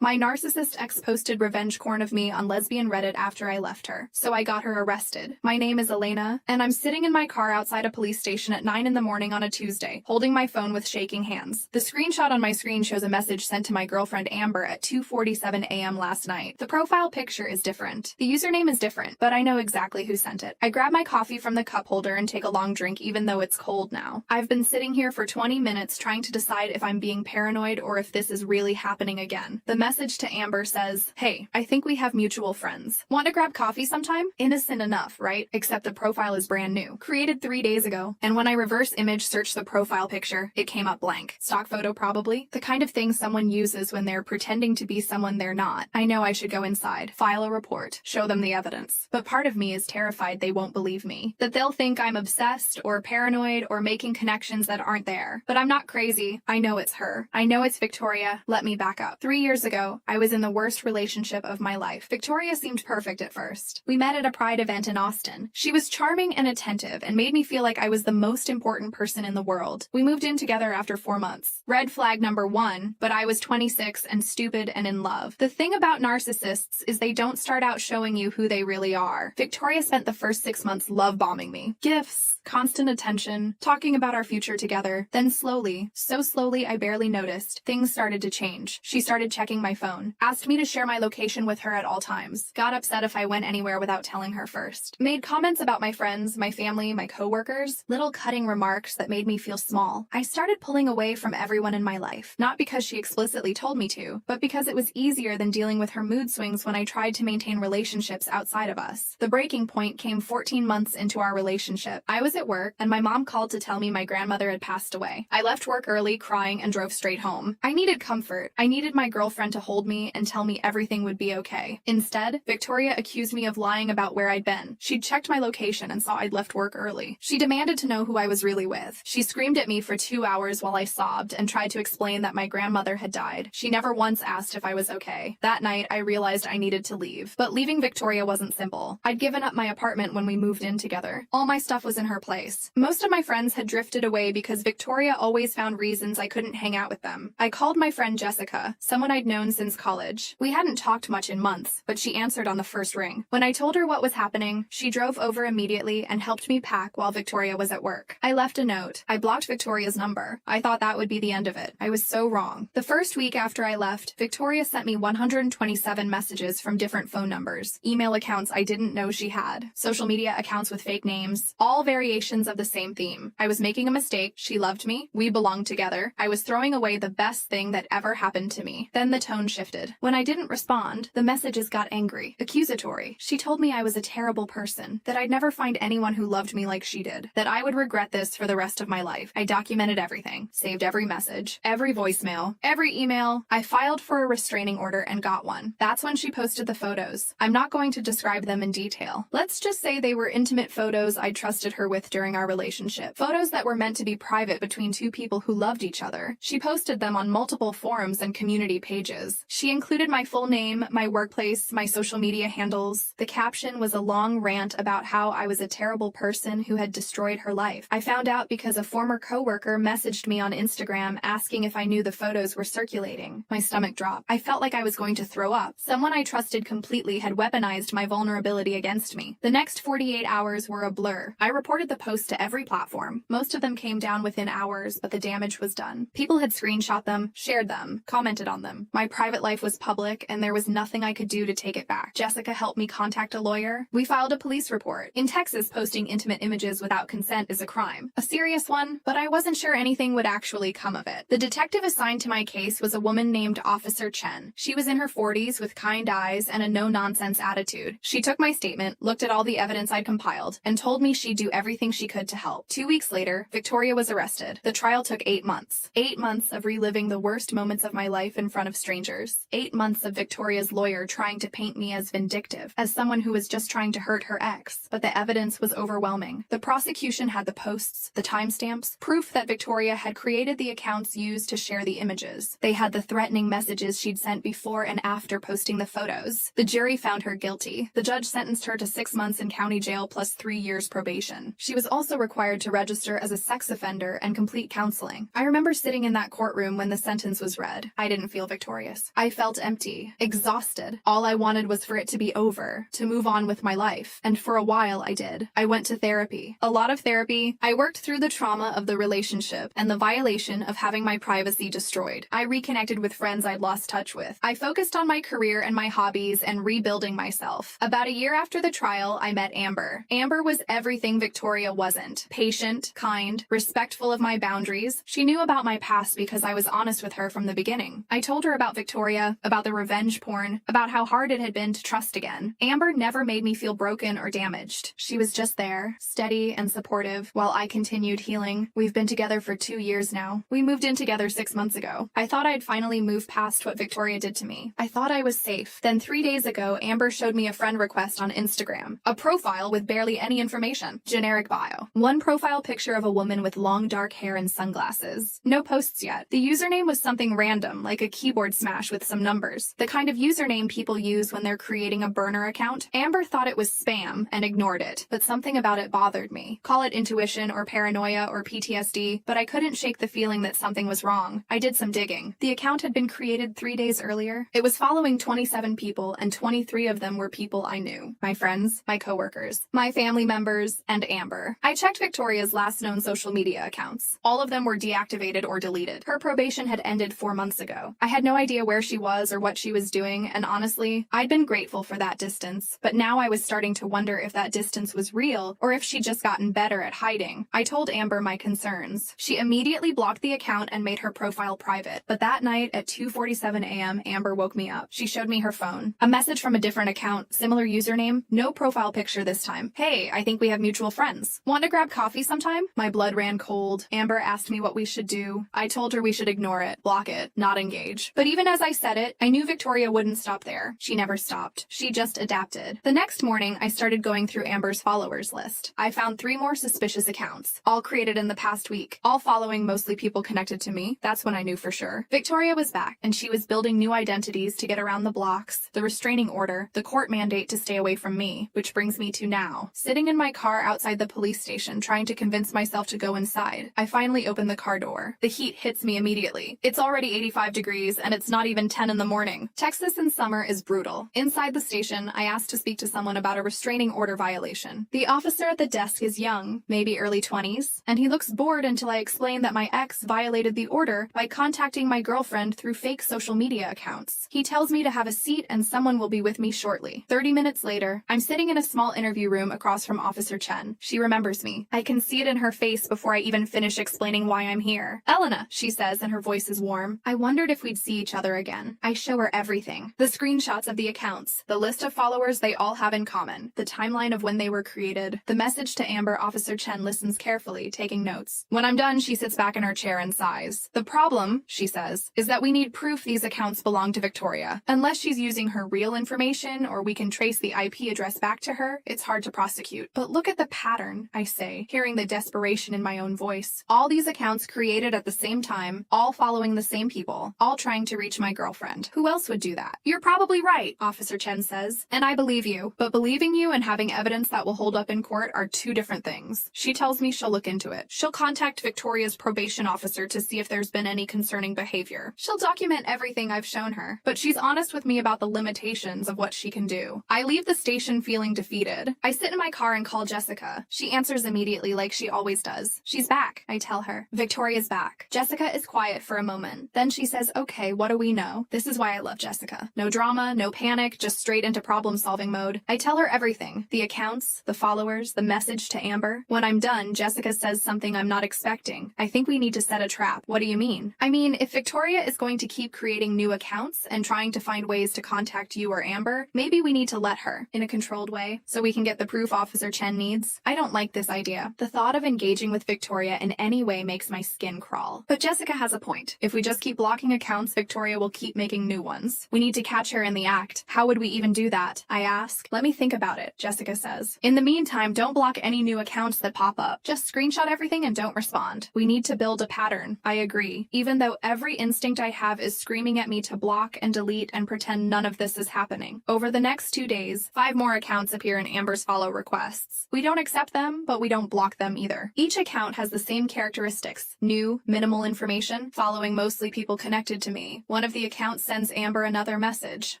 My narcissist ex posted revenge porn of me on Lesbian Reddit after I left her, so I got her arrested. My name is Elena, and I'm sitting in my car outside a police station at 9 in the morning on a Tuesday, holding my phone with shaking hands. The screenshot on my screen shows a message sent to my girlfriend Amber at 2:47 a.m. last night. The profile picture is different. The username is different, but I know exactly who sent it. I grab my coffee from the cup holder and take a long drink even though it's cold now. I've been sitting here for 20 minutes trying to decide if I'm being paranoid or if this is really happening again. The message to Amber says, "Hey, I think we have mutual friends. Want to grab coffee sometime?" Innocent enough, right? Except the profile is brand new. Created 3 days ago. And when I reverse image search the profile picture, it came up blank. Stock photo probably. The kind of thing someone uses when they're pretending to be someone they're not. I know I should go inside, file a report, show them the evidence. But part of me is terrified they won't believe me. That they'll think I'm obsessed or paranoid or making connections that aren't there. But I'm not crazy. I know it's her. I know it's Victoria. Let me back up. 3 years ago, I was in the worst relationship of my life. Victoria seemed perfect at first. We met at a Pride event in Austin. She was charming and attentive and made me feel like I was the most important person in the world. We moved in together after 4 months. Red flag number 1, but I was 26 and stupid and in love. The thing about narcissists is they don't start out showing you who they really are. Victoria spent the first 6 months love bombing me. Gifts, constant attention, talking about our future together. Then slowly, so slowly I barely noticed, things started to change. She started checking my phone, asked me to share my location with her at all times, got upset if I went anywhere without telling her first, made comments about my friends, my family, my coworkers, little cutting remarks that made me feel small. I started pulling away from everyone in my life, not because she explicitly told me to, but because it was easier than dealing with her mood swings when I tried to maintain relationships outside of us. The breaking point came 14 months into our relationship. I was at work, and my mom called to tell me my grandmother had passed away. I left work early, crying, and drove straight home. I needed comfort. I needed my girlfriend to hold me and tell me everything would be okay. Instead, Victoria accused me of lying about where I'd been. She'd checked my location and saw I'd left work early. She demanded to know who I was really with. She screamed at me for 2 hours while I sobbed and tried to explain that my grandmother had died. She never once asked if I was okay. That night, I realized I needed to leave. But leaving Victoria wasn't simple. I'd given up my apartment when we moved in together. All my stuff was in her place. Most of my friends had drifted away because Victoria always found reasons I couldn't hang out with them. I called my friend Jessica, someone I'd known since college. We hadn't talked much in months, but she answered on the first ring. When I told her what was happening, she drove over immediately and helped me pack while Victoria was at work. I left a note. I blocked Victoria's number. I thought that would be the end of it. I was so wrong. The first week after I left, Victoria sent me 127 messages from different phone numbers, email accounts I didn't know she had, social media accounts with fake names, all variations of the same theme. I was making a mistake. She loved me. We belonged together. I was throwing away the best thing that ever happened to me. Then the tone shifted. When I didn't respond, the messages got angry, accusatory. She told me I was a terrible person, that I'd never find anyone who loved me like she did, that I would regret this for the rest of my life. I documented everything, saved every message, every voicemail, every email. I filed for a restraining order and got one. That's when she posted the photos. I'm not going to describe them in detail. Let's just say they were intimate photos I trusted her with during our relationship. Photos that were meant to be private between two people who loved each other. She posted them on multiple forums and community pages. She included my full name, my workplace, my social media handles. The caption was a long rant about how I was a terrible person who had destroyed her life. I found out because a former coworker messaged me on Instagram asking if I knew the photos were circulating. My stomach dropped. I felt like I was going to throw up. Someone I trusted completely had weaponized my vulnerability against me. The next 48 hours were a blur. I reported the post to every platform. Most of them came down within hours, but the damage was done. People had screenshot them, shared them, commented on them. My private life was public, and there was nothing I could do to take it back. Jessica helped me contact a lawyer. We filed a police report. In Texas, posting intimate images without consent is a crime. A serious one, but I wasn't sure anything would actually come of it. The detective assigned to my case was a woman named Officer Chen. She was in her 40s with kind eyes and a no-nonsense attitude. She took my statement, looked at all the evidence I'd compiled, and told me she'd do everything she could to help. 2 weeks later, Victoria was arrested. The trial took 8 months. 8 months of reliving the worst moments of my life in front of strangers. 8 months of Victoria's lawyer trying to paint me as vindictive, as someone who was just trying to hurt her ex. But the evidence was overwhelming. The prosecution had the posts, the timestamps, proof that Victoria had created the accounts used to share the images. They had the threatening messages she'd sent before and after posting the photos. The jury found her guilty. The judge sentenced her to 6 months in county jail plus 3 years probation. She was also required to register as a sex offender and complete counseling. I remember sitting in that courtroom when the sentence was read. I didn't feel Victoria. furious. I felt empty, exhausted. All I wanted was for it to be over, to move on with my life. And for a while I did. I went to therapy. A lot of therapy. I worked through the trauma of the relationship and the violation of having my privacy destroyed. I reconnected with friends I'd lost touch with. I focused on my career and my hobbies and rebuilding myself. About a year after the trial, I met Amber. Amber was everything Victoria wasn't. Patient, kind, respectful of my boundaries. She knew about my past because I was honest with her from the beginning. I told her about Victoria, about the revenge porn, about how hard it had been to trust again. Amber never made me feel broken or damaged. She was just there, steady and supportive, while I continued healing. We've been together for 2 years now. We moved in together 6 months ago. I thought I'd finally moved past what Victoria did to me. I thought I was safe. Then 3 days ago, Amber showed me a friend request on Instagram. A profile with barely any information. Generic bio. One profile picture of a woman with long dark hair and sunglasses. No posts yet. The username was something random, like a keyboard smash with some numbers. The kind of username people use when they're creating a burner account. Amber thought it was spam and ignored it, but something about it bothered me. Call it intuition or paranoia or PTSD, but I couldn't shake the feeling that something was wrong. I did some digging. The account had been created 3 days earlier. It was following 27 people, and 23 of them were people I knew. My friends, my coworkers, my family members, and Amber. I checked Victoria's last known social media accounts. All of them were deactivated or deleted. Her probation had ended 4 months ago. I had no idea where she was or what she was doing, and honestly, I'd been grateful for that distance. But now I was starting to wonder if that distance was real, or if she'd just gotten better at hiding. I told Amber my concerns. She immediately blocked the account and made her profile private. But that night at 2:47 a.m., Amber woke me up. She showed me her phone. A message from a different account, similar username, no profile picture this time. Hey, I think we have mutual friends. Want to grab coffee sometime? My blood ran cold. Amber asked me what we should do. I told her we should ignore it, block it, not engage. But even as I said it, I knew Victoria wouldn't stop there. She never stopped. She just adapted. The next morning, I started going through Amber's followers list. I found 3 more suspicious accounts, all created in the past week, all following mostly people connected to me. That's when I knew for sure. Victoria was back, and she was building new identities to get around the blocks, the restraining order, the court mandate to stay away from me, which brings me to now. Sitting in my car outside the police station, trying to convince myself to go inside. I finally open the car door. The heat hits me immediately. It's already 85 degrees, and it's not even 10 in the morning. Texas in summer is brutal. Inside the station, I asked to speak to someone about a restraining order violation. The officer at the desk is young, maybe early 20s, and he looks bored until I explain that my ex violated the order by contacting my girlfriend through fake social media accounts. He tells me to have a seat and someone will be with me shortly. 30 minutes later, I'm sitting in a small interview room across from Officer Chen. She remembers me. I can see it in her face before I even finish explaining why I'm here. Elena, she says, and her voice is warm. I wondered if we'd see each other again. I show her everything. The screenshots of the accounts, the list of followers they all have in common, the timeline of when they were created, the message to Amber. Officer Chen listens carefully, taking notes. When I'm done, she sits back in her chair and sighs. The problem, she says, is that we need proof these accounts belong to Victoria. Unless she's using her real information or we can trace the IP address back to her, it's hard to prosecute. But look at the pattern, I say, hearing the desperation in my own voice. All these accounts created at the same time, all following the same people, all trying to reach my girlfriend. Who else would do that? You're probably right, Officer Chen says, and I believe you. But believing you and having evidence that will hold up in court are two different things. She tells me she'll look into it. She'll contact Victoria's probation officer to see if there's been any concerning behavior. She'll document everything I've shown her, but she's honest with me about the limitations of what she can do. I leave the station feeling defeated. I sit in my car and call Jessica. She answers immediately like she always does. She's back, I tell her. Victoria's back. Jessica is quiet for a moment. Then she says, okay, what do we know? This is why I love Jessica. No drama, no panic, just straight into problem-solving mode. I tell her everything. The accounts, the followers, the message to Amber. When I'm done, Jessica says something I'm not expecting. I think we need to set a trap. What do you mean? I mean, if Victoria is going to keep creating new accounts and trying to find ways to contact you or Amber, maybe we need to let her, in a controlled way, so we can get the proof Officer Chen needs. I don't like this idea. The thought of engaging with Victoria in any way makes my skin crawl. But Jessica has a point. If we just keep blocking accounts, Victoria will keep making new ones. We need to catch her in the act. How would we even do that? I ask. Let me think about it, Jessica says. In the meantime, don't block any new accounts that pop up. Just screenshot everything and don't respond. We need to build a pattern. I agree. Even though every instinct I have is screaming at me to block and delete and pretend none of this is happening. Over the next 2 days, 5 more accounts appear in Amber's follow requests. We don't accept them, but we don't block them either. Each account has the same characteristics. New, minimal information, following mostly people connected to me. One One of the accounts sends Amber another message.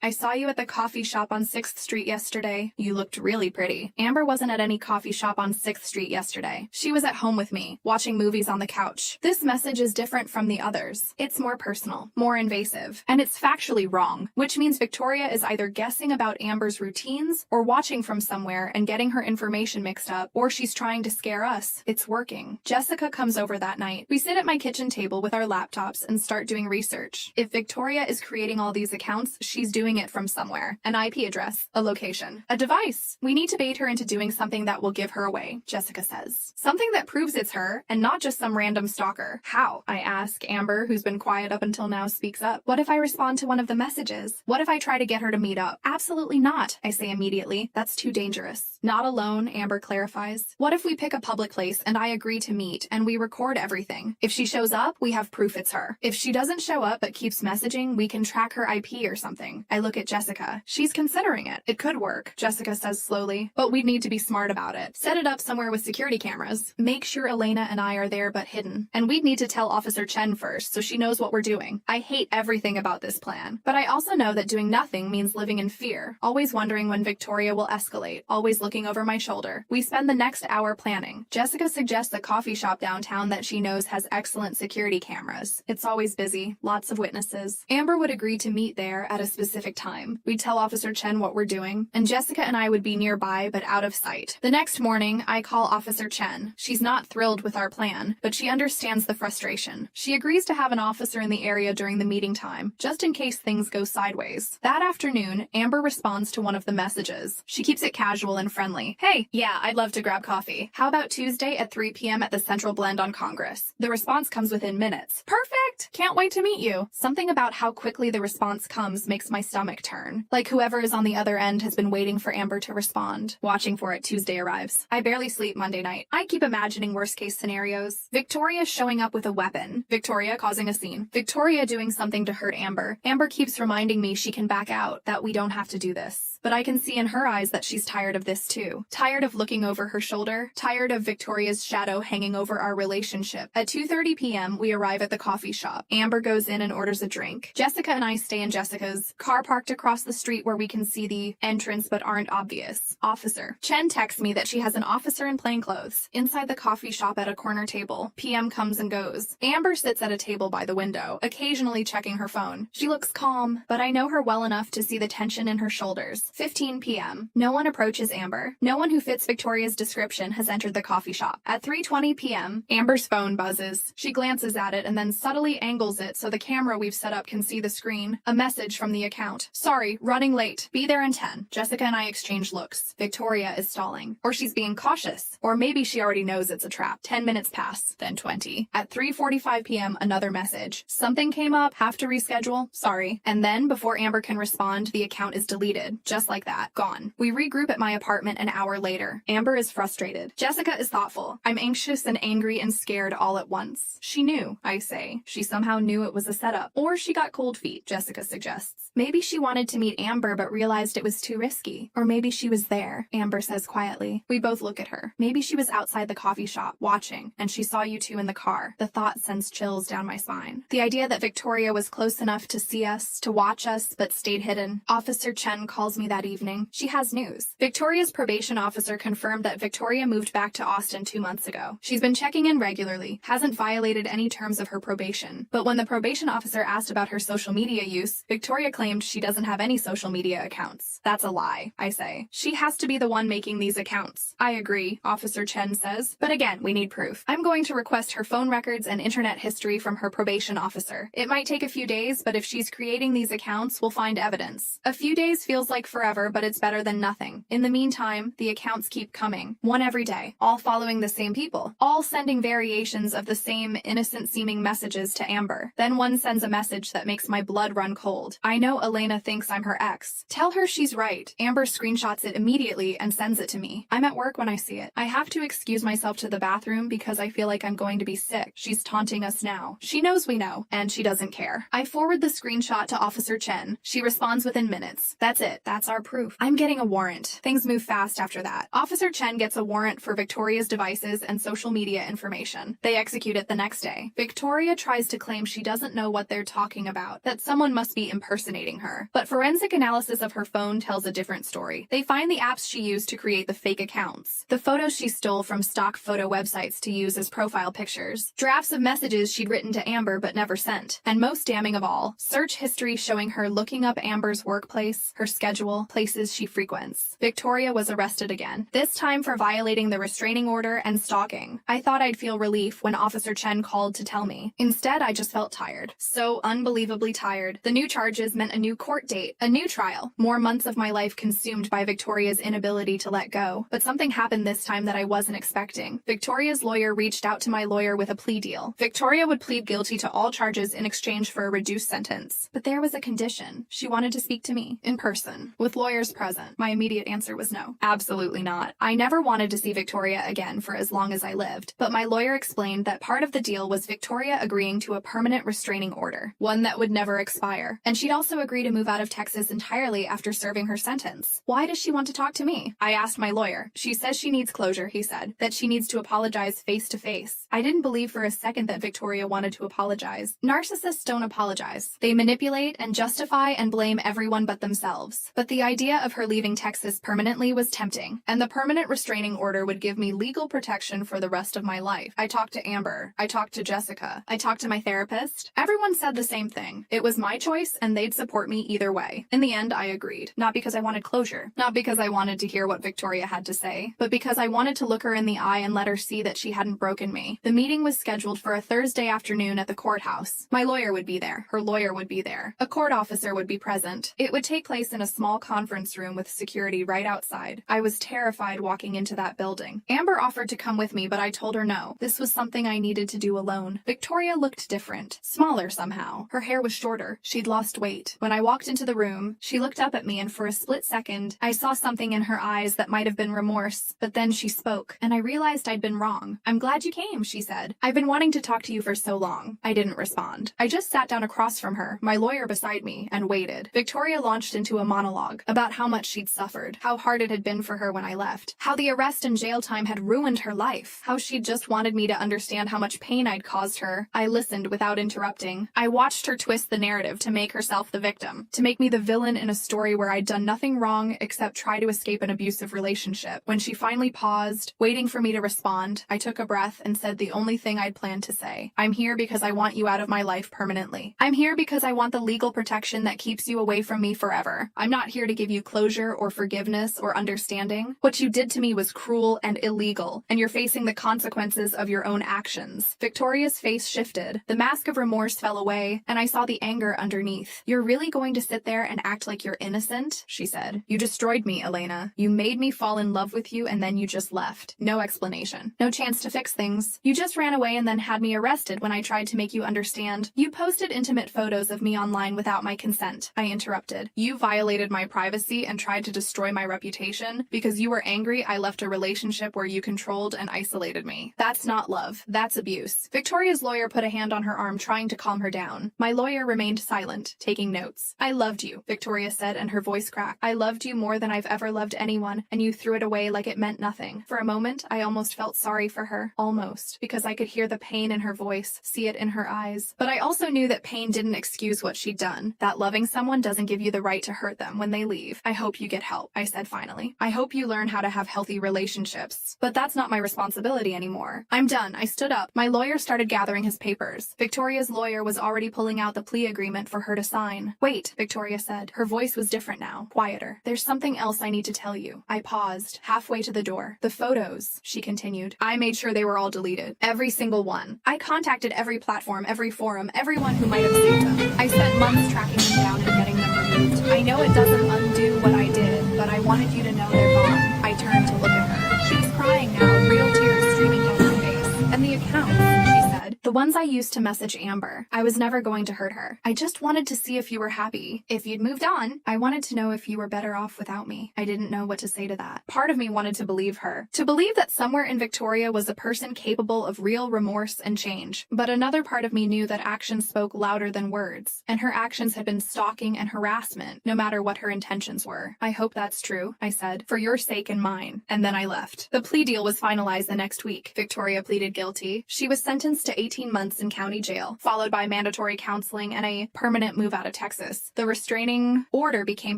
I saw you at the coffee shop on 6th Street yesterday. You looked really pretty. Amber wasn't at any coffee shop on 6th Street yesterday. She was at home with me, watching movies on the couch. This message is different from the others. It's more personal, more invasive, and it's factually wrong, which means Victoria is either guessing about Amber's routines or watching from somewhere and getting her information mixed up, or she's trying to scare us. It's working. Jessica comes over that night. We sit at my kitchen table with our laptops and start doing research. If Victoria is creating all these accounts, she's doing it from somewhere. An IP address, a location, a device. We need to bait her into doing something that will give her away, Jessica says. Something that proves it's her and not just some random stalker. How? I ask. Amber, who's been quiet up until now, speaks up. What if I respond to one of the messages? What if I try to get her to meet up? Absolutely not, I say immediately. That's too dangerous. Not alone, Amber clarifies. What if we pick a public place and I agree to meet and we record everything? If she shows up, we have proof it's her. If she doesn't show up but keeps messaging, we can track her IP or something. I look at Jessica. She's considering it. It could work, Jessica says slowly, but we'd need to be smart about it. Set it up somewhere with security cameras. Make sure Elena and I are there but hidden. And we'd need to tell Officer Chen first so she knows what we're doing. I hate everything about this plan, but I also know that doing nothing means living in fear, always wondering when Victoria will escalate, always looking over my shoulder. We spend the next hour planning. Jessica suggests a coffee shop downtown that she knows has excellent security cameras. It's always busy, lots of witnesses. Amber would agree to meet there at a specific time. We'd tell Officer Chen what we're doing, and Jessica and I would be nearby but out of sight. The next morning, I call Officer Chen. She's not thrilled with our plan, but she understands the frustration. She agrees to have an officer in the area during the meeting time, just in case things go sideways. That afternoon, Amber responds to one of the messages. She keeps it casual and friendly. Hey, yeah, I'd love to grab coffee. How about Tuesday at 3 p.m. at the Central Blend on Congress? The response comes within minutes. Perfect! Can't wait to meet you. Something about how quickly the response comes makes my stomach turn. Like whoever is on the other end has been waiting for Amber to respond. Watching for it, Tuesday arrives. I barely sleep Monday night. I keep imagining worst-case scenarios. Victoria showing up with a weapon. Victoria causing a scene. Victoria doing something to hurt Amber. Amber keeps reminding me she can back out, that we don't have to do this. But I can see in her eyes that she's tired of this too. Tired of looking over her shoulder. Tired of Victoria's shadow hanging over our relationship. At 2:30 p.m., we arrive at the coffee shop. Amber goes in and orders a drink. Jessica and I stay in Jessica's car parked across the street where we can see the entrance but aren't obvious. Officer. Chen texts me that she has an officer in plain clothes inside the coffee shop at a corner table. PM comes and goes. Amber sits at a table by the window, occasionally checking her phone. She looks calm, but I know her well enough to see the tension in her shoulders. 15 p.m. No one approaches Amber. No one who fits Victoria's description has entered the coffee shop. At 3:20 p.m., Amber's phone buzzes. She glances at it and then subtly angles it so the camera we've set up can see the screen. A message from the account. Sorry, running late. Be there in 10. Jessica and I exchange looks. Victoria is stalling. Or she's being cautious. Or maybe she already knows it's a trap. 10 minutes pass, then 20. At 3:45 p.m., another message. Something came up, have to reschedule, sorry. And then, before Amber can respond, the account is deleted. Just like that. Gone. We regroup at my apartment an hour later. Amber is frustrated. Jessica is thoughtful. I'm anxious and angry and scared all at once. She knew, I say. She somehow knew it was a setup. Or she got cold feet, Jessica suggests. Maybe she wanted to meet Amber but realized it was too risky. Or maybe she was there, Amber says quietly. We both look at her. Maybe she was outside the coffee shop, watching, and she saw you two in the car. The thought sends chills down my spine. The idea that Victoria was close enough to see us, to watch us, but stayed hidden. Officer Chen calls me that evening. She has news. Victoria's probation officer confirmed that Victoria moved back to Austin 2 months ago. She's been checking in regularly, hasn't violated any terms of her probation. But when the probation officer asked about her social media use, Victoria claimed she doesn't have any social media accounts. That's a lie, I say. She has to be the one making these accounts. I agree, Officer Chen says. But again, we need proof. I'm going to request her phone records and internet history from her probation officer. It might take a few days, but if she's creating these accounts, we'll find evidence. A few days feels like forever, but it's better than nothing. In the meantime, the accounts keep coming. One every day. All following the same people. All sending variations of the same innocent-seeming messages to Amber. Then one sends a message that makes my blood run cold. I know Elena thinks I'm her ex. Tell her she's right. Amber screenshots it immediately and sends it to me. I'm at work when I see it. I have to excuse myself to the bathroom because I feel like I'm going to be sick. She's taunting us now. She knows we know, and she doesn't care. I forward the screenshot to Officer Chen. She responds within minutes. That's it. That's our proof. I'm getting a warrant. Things move fast after that. Officer Chen gets a warrant for Victoria's devices and social media information. They execute it the next day. Victoria tries to claim she doesn't know what they're talking talking about, that someone must be impersonating her. But forensic analysis of her phone tells a different story. They find the apps she used to create the fake accounts, the photos she stole from stock photo websites to use as profile pictures, drafts of messages she'd written to Amber but never sent, and most damning of all, search history showing her looking up Amber's workplace, her schedule, places she frequents. Victoria was arrested again, this time for violating the restraining order and stalking. I thought I'd feel relief when Officer Chen called to tell me. Instead, I just felt tired. So unbelievably tired. The new charges meant a new court date, a new trial, more months of my life consumed by Victoria's inability to let go. But something happened this time that I wasn't expecting. Victoria's lawyer reached out to my lawyer with a plea deal. Victoria would plead guilty to all charges in exchange for a reduced sentence. But there was a condition. She wanted to speak to me, in person, with lawyers present. My immediate answer was no. Absolutely not. I never wanted to see Victoria again for as long as I lived, but my lawyer explained that part of the deal was Victoria agreeing to a permanent restraining order, one that would never expire, and she'd also agree to move out of Texas entirely after serving her sentence. Why does she want to talk to me? I asked my lawyer. She says she needs closure, he said, that she needs to apologize face to face. I didn't believe for a second that Victoria wanted to apologize. Narcissists don't apologize. They manipulate and justify and blame everyone but themselves. But the idea of her leaving Texas permanently was tempting, and the permanent restraining order would give me legal protection for the rest of my life. I talked to Amber. I talked to Jessica. I talked to my therapist. Everyone said the same thing. It was my choice and they'd support me either way. In the end, I agreed. Not because I wanted closure. Not because I wanted to hear what Victoria had to say, but because I wanted to look her in the eye and let her see that she hadn't broken me. The meeting was scheduled for a Thursday afternoon at the courthouse. My lawyer would be there. Her lawyer would be there. A court officer would be present. It would take place in a small conference room with security right outside. I was terrified walking into that building. Amber offered to come with me, but I told her no. This was something I needed to do alone. Victoria looked different. Smaller somehow. Her hair was shorter. She'd lost weight. When I walked into the room, she looked up at me and for a split second, I saw something in her eyes that might have been remorse, but then she spoke, and I realized I'd been wrong. "I'm glad you came," she said. "I've been wanting to talk to you for so long." I didn't respond. I just sat down across from her, my lawyer beside me, and waited. Victoria launched into a monologue about how much she'd suffered, how hard it had been for her when I left, how the arrest and jail time had ruined her life, how she'd just wanted me to understand how much pain I'd caused her. I listened without interrupting. I watched her twist the narrative to make herself the victim, to make me the villain in a story where I'd done nothing wrong except try to escape an abusive relationship. When she finally paused, waiting for me to respond, I took a breath and said the only thing I'd planned to say. "I'm here because I want you out of my life permanently. I'm here because I want the legal protection that keeps you away from me forever. I'm not here to give you closure or forgiveness or understanding. What you did to me was cruel and illegal, and you're facing the consequences of your own actions." Victoria's face shifted. The mask of remorse fell away, and I saw the anger underneath. "You're really going to sit there and act like you're innocent?" she said. "You destroyed me, Elena. You made me fall in love with you and then you just left. No explanation. No chance to fix things. You just ran away and then had me arrested when I tried to make you understand. You posted intimate photos of me online without my consent," I interrupted. "You violated my privacy and tried to destroy my reputation. Because you were angry, I left a relationship where you controlled and isolated me. That's not love. That's abuse." Victoria's lawyer put a hand on her arm, trying to calm her down. My lawyer remained silent, taking notes. "I loved you," Victoria said, and her voice cracked. "I loved you more than I've ever loved anyone, and you threw it away like it meant nothing." For a moment, I almost felt sorry for her. Almost. Because I could hear the pain in her voice, see it in her eyes. But I also knew that pain didn't excuse what she'd done. That loving someone doesn't give you the right to hurt them when they leave. "I hope you get help," I said finally. "I hope you learn how to have healthy relationships. But that's not my responsibility anymore. I'm done." I stood up. My lawyer started gathering his papers. Victoria's lawyer was already pulling out the plea agreement for her to sign. "Wait," Victoria said. Her voice was different now, quieter. "There's something else I need to tell you." I paused, halfway to the door. "The photos," she continued. "I made sure they were all deleted. Every single one. I contacted every platform, every forum, everyone who might have saved them. I spent months tracking them down and getting them removed. I know it doesn't undo what I did, but I wanted you to know they're gone." I turned to look at her. She was crying now, real tears streaming down her face. "And the accounts," she said. "The ones I used to message Amber. I was never going to hurt her. I just wanted to see if you were happy. If you'd moved on. I wanted to know if you were better off without me." I didn't know what to say to that. Part of me wanted to believe her. To believe that somewhere in Victoria was a person capable of real remorse and change. But another part of me knew that actions spoke louder than words. And her actions had been stalking and harassment, no matter what her intentions were. "I hope that's true," I said, "for your sake and mine." And then I left. The plea deal was finalized the next week. Victoria pleaded guilty. She was sentenced to 18 18 months in county jail, followed by mandatory counseling and a permanent move out of Texas. The restraining order became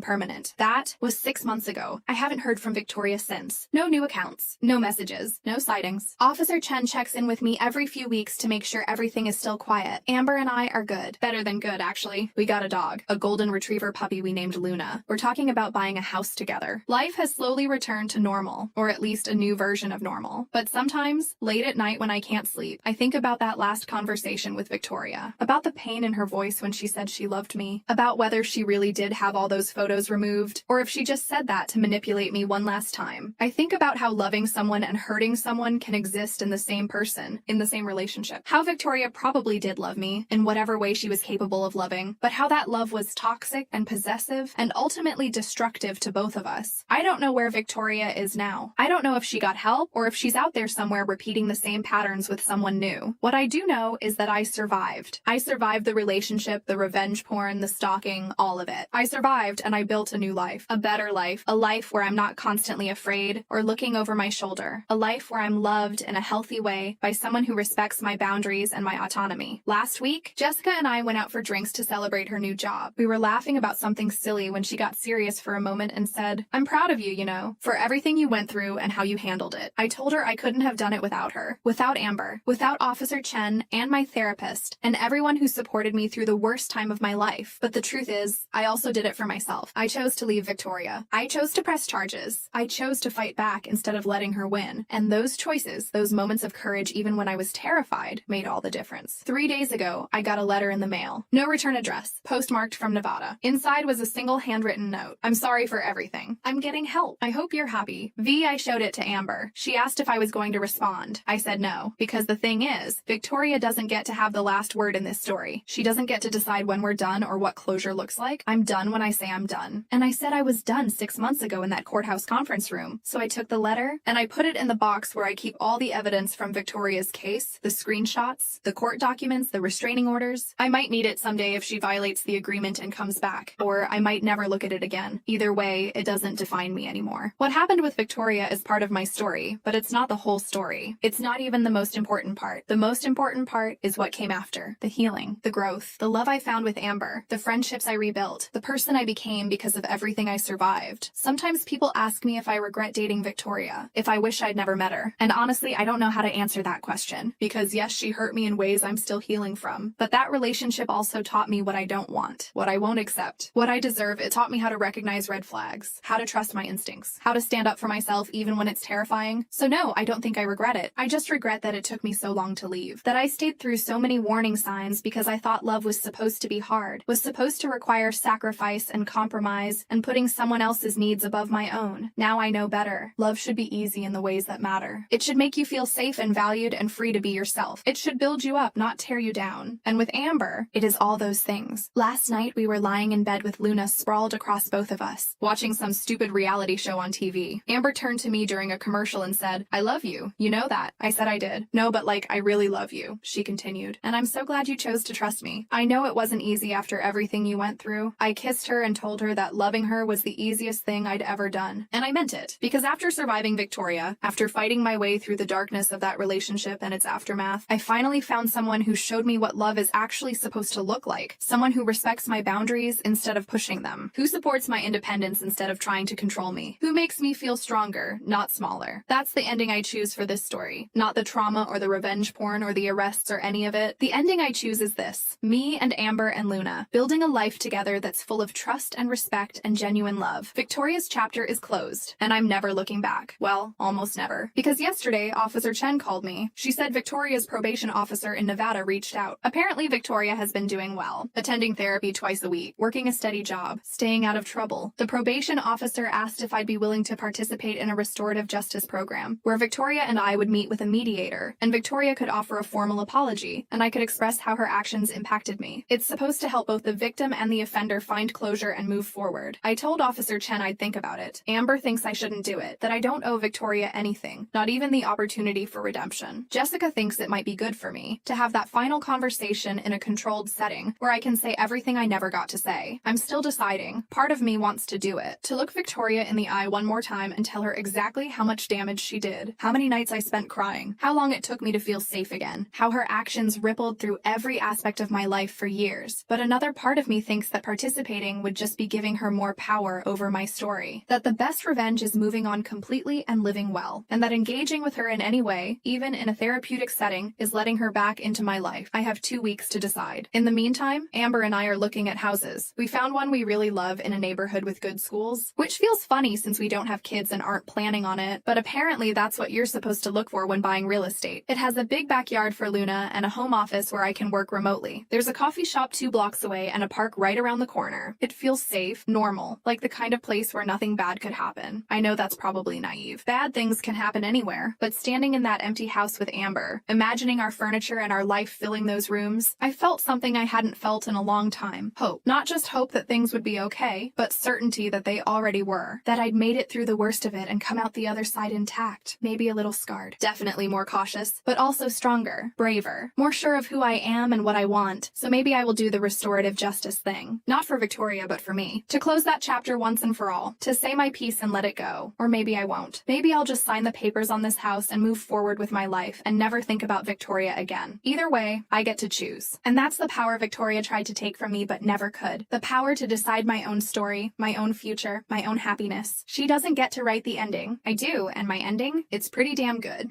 permanent. That was 6 months ago. I haven't heard from Victoria since. No new accounts, no messages, no sightings. Officer Chen checks in with me every few weeks to make sure everything is still quiet. Amber and I are good. Better than good, actually. We got a dog, a golden retriever puppy we named Luna. We're talking about buying a house together. Life has slowly returned to normal, or at least a new version of normal. But sometimes, late at night when I can't sleep, I think about that last conversation with Victoria, about the pain in her voice when she said she loved me, about whether she really did have all those photos removed, or if she just said that to manipulate me one last time. I think about how loving someone and hurting someone can exist in the same person, in the same relationship. How Victoria probably did love me, in whatever way she was capable of loving, but how that love was toxic and possessive and ultimately destructive to both of us. I don't know where Victoria is now. I don't know if she got help or if she's out there somewhere repeating the same patterns with someone new. What I do know is that I survived. I survived the relationship, the revenge porn, the stalking, all of it. I survived and I built a new life, a better life, a life where I'm not constantly afraid or looking over my shoulder, a life where I'm loved in a healthy way by someone who respects my boundaries and my autonomy. Last week, Jessica and I went out for drinks to celebrate her new job. We were laughing about something silly when she got serious for a moment and said, "I'm proud of you, you know, for everything you went through and how you handled it." I told her I couldn't have done it without her, without Amber, without Officer Chen and my therapist, and everyone who supported me through the worst time of my life. But the truth is, I also did it for myself. I chose to leave Victoria. I chose to press charges. I chose to fight back instead of letting her win. And those choices, those moments of courage even when I was terrified, made all the difference. 3 days ago, I got a letter in the mail. No return address, postmarked from Nevada. Inside was a single handwritten note. "I'm sorry for everything. I'm getting help. I hope you're happy. V." I showed it to Amber. She asked if I was going to respond. I said no, because the thing is, Victoria doesn't get to have the last word in this story. She doesn't get to decide when we're done or what closure looks like. I'm done when I say I'm done. And I said I was done 6 months ago in that courthouse conference room. So I took the letter and I put it in the box where I keep all the evidence from Victoria's case, the screenshots, the court documents, the restraining orders. I might need it someday if she violates the agreement and comes back, or I might never look at it again. Either way, it doesn't define me anymore. What happened with Victoria is part of my story, but it's not the whole story. It's not even the most important part. The most important part is what came after. The healing, the growth, the love I found with Amber, the friendships I rebuilt, the person I became because of everything I survived. Sometimes people ask me if I regret dating Victoria, if I wish I'd never met her. And honestly, I don't know how to answer that question, because yes, she hurt me in ways I'm still healing from, but that relationship also taught me what I don't want, what I won't accept, what I deserve. It taught me how to recognize red flags, how to trust my instincts, how to stand up for myself even when it's terrifying. So no, I don't think I regret it. I just regret that it took me so long to leave, that I stayed through so many warning signs because I thought love was supposed to be hard, was supposed to require sacrifice and compromise and putting someone else's needs above my own. Now I know better. Love should be easy in the ways that matter. It should make you feel safe and valued and free to be yourself. It should build you up, not tear you down. And with Amber, it is all those things. Last night we were lying in bed with Luna sprawled across both of us, watching some stupid reality show on TV. Amber turned to me during a commercial and said, "I love you. You know that." I said I did. "No, but like, I really love you," she continued. "And I'm so glad you chose to trust me. I know it wasn't easy after everything you went through." I kissed her and told her that loving her was the easiest thing I'd ever done. And I meant it. Because after surviving Victoria, after fighting my way through the darkness of that relationship and its aftermath, I finally found someone who showed me what love is actually supposed to look like. Someone who respects my boundaries instead of pushing them. Who supports my independence instead of trying to control me. Who makes me feel stronger, not smaller. That's the ending I choose for this story. Not the trauma or the revenge porn or the arrests or any of it. The ending I choose is this. Me and Amber and Luna, building a life together that's full of trust and respect and genuine love. Victoria's chapter is closed, and I'm never looking back. Well, almost never. Because yesterday, Officer Chen called me. She said Victoria's probation officer in Nevada reached out. Apparently, Victoria has been doing well, attending therapy twice a week, working a steady job, staying out of trouble. The probation officer asked if I'd be willing to participate in a restorative justice program, where Victoria and I would meet with a mediator, and Victoria could offer a formal apology, and I could express how her actions impacted me. It's supposed to help both the victim and the offender find closure and move forward. I told Officer Chen I'd think about it. Amber thinks I shouldn't do it, that I don't owe Victoria anything, not even the opportunity for redemption. Jessica thinks it might be good for me to have that final conversation in a controlled setting where I can say everything I never got to say. I'm still deciding. Part of me wants to do it, to look Victoria in the eye one more time and tell her exactly how much damage she did, how many nights I spent crying, how long it took me to feel safe again, how her actions rippled through every aspect of my life for years. But another part of me thinks that participating would just be giving her more power over my story. That the best revenge is moving on completely and living well. And that engaging with her in any way, even in a therapeutic setting, is letting her back into my life. I have 2 weeks to decide. In the meantime, Amber and I are looking at houses. We found one we really love in a neighborhood with good schools, which feels funny since we don't have kids and aren't planning on it, but apparently that's what you're supposed to look for when buying real estate. It has a big backyard for Luna and a home office where I can work remotely. There's a coffee shop 2 blocks away and a park right around the corner. It feels safe, normal, like the kind of place where nothing bad could happen. I know that's probably naive. Bad things can happen anywhere, but standing in that empty house with Amber, imagining our furniture and our life filling those rooms, I felt something I hadn't felt in a long time. Hope. Not just hope that things would be okay, but certainty that they already were. That I'd made it through the worst of it and come out the other side intact. Maybe a little scarred. Definitely more cautious, but also stronger, braver, more sure of who I am and what I want. So maybe I will do the restorative justice thing. Not for Victoria, but for me. To close that chapter once and for all. To say my piece and let it go. Or maybe I won't. Maybe I'll just sign the papers on this house and move forward with my life and never think about Victoria again. Either way, I get to choose. And that's the power Victoria tried to take from me but never could. The power to decide my own story, my own future, my own happiness. She doesn't get to write the ending. I do, and my ending, it's pretty damn good.